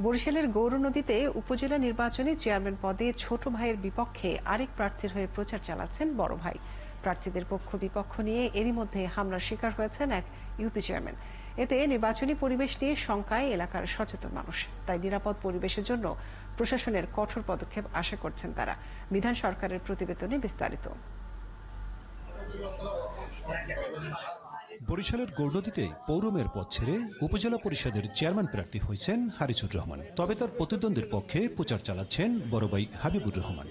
বরিশালের গৌরনদীতে উপজেলা নির্বাচনে চেয়ারম্যান পদে ছোট ভাইয়ের বিপক্ষে আরেক প্রার্থীর হয়ে প্রচার চালাচ্ছেন বড় ভাই। প্রার্থীদের পক্ষ বিপক্ষ নিয়ে এরই মধ্যে হামলার শিকার হয়েছেন এক ইউপি চেয়ারম্যান। এতে নির্বাচনী পরিবেশ নিয়ে শঙ্কায় এলাকার সচেতন মানুষ। তাই নিরাপদ পরিবেশের জন্য প্রশাসনের কঠোর পদক্ষেপ আশা করছেন তারা। বিধান সরকারের প্রতিবেদনে বিস্তারিত। বরিশালের গৌরনদীতে পৌর মেয়র পদ ছেড়ে উপজেলা পরিষদের চেয়ারম্যান প্রার্থী হয়েছেন হারিসুর রহমান। তবে তার প্রতিদ্বন্দ্বীর পক্ষে প্রচার চালাচ্ছেন বড় ভাই হাবিবুর রহমান।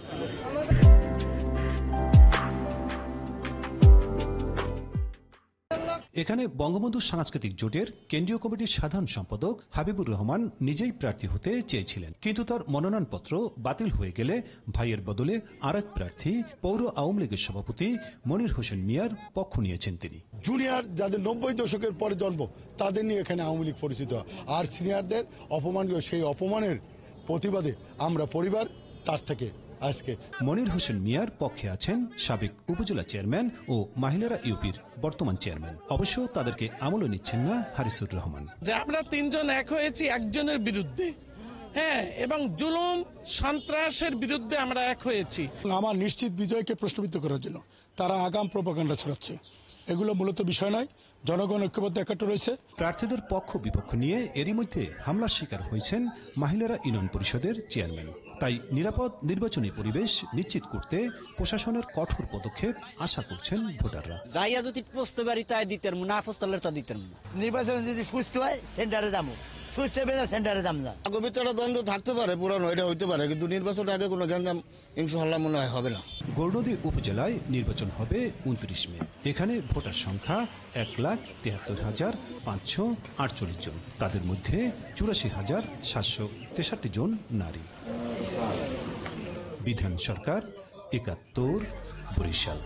এখানে বঙ্গবন্ধু সাংস্কৃতিক জোটের কেন্দ্রীয় কমিটির সাধারণ সম্পাদক হাবিবুর রহমান নিজেই প্রার্থী হতে চেয়েছিলেন, কিন্তু তার মনোনয়নপত্র বাতিল হয়ে গেলে ভাইয়ের বদলে আরেক প্রার্থী পৌর আওয়ামী লীগের সভাপতি মনির হোসেন মিয়ার পক্ষ নিয়েছেন তিনি। জুনিয়র যাদের 90 দশকের পরে জন্ম তাদের নিয়ে এখানে আওয়ামী লীগ পরিচিত, আর সিনিয়রদের অপমান, সেই অপমানের প্রতিবাদে আমরা পরিবার তার থেকে আজকে মনির হোসেন মিয়ার পক্ষে আছেন সাবেক উপজেলা চেয়ারম্যান ও মাহিলারা ইউপির বর্তমান চেয়ারম্যান। অবশ্য তাদেরকে আমলে নিচ্ছেন না হারিসুর রহমান। যে আমরা তিনজন এক হয়েছি একজনের বিরুদ্ধে, এবং জুলুম সন্ত্রাসের বিরুদ্ধে আমরা এক হয়েছি। আমার নিশ্চিত বিজয়কে প্রশ্নবিদ্ধ করার জন্য তারা আগাম প্রোপাগান্ডা ছড়াচ্ছে। এগুলো মূলত বিষয় নয়, জনগণ ঐক্যবদ্ধ একাত্তর রয়েছে। প্রার্থীদের পক্ষ বিপক্ষ নিয়ে এরই মধ্যে হামলার শিকার হয়েছেন মাহিলারা ইউনিয়ন পরিষদের চেয়ারম্যান। তাই নিরাপদ নির্বাচনী পরিবেশ নিশ্চিত করতে প্রশাসনের কঠোর পদক্ষেপ আশা করছেন ভোটাররা। যাইয়া যদি প্রস্তাব দিতেন না, প্রস্তাবের তা দিতেন। নির্বাচন যদি সুস্থ হয় সেন্টারে যাবো, সুস্থ হবে না সেন্টারে যাম না। ভিতরে দ্বন্দ্ব থাকতে পারে, পুরানো এটা হইতে পারে, কিন্তু নির্বাচনের আগে কোনো গ্যাঞ্জাম ইনশাআল্লাহ মনে হয় হবে না। গৌরনদী উপজেলায় নির্বাচন হবে 29 মে। এখানে ভোটার সংখ্যা 1,73,548 জন। তাদের মধ্যে 84,763 জন নারী। বিধান সরকার, 71, বরিশাল।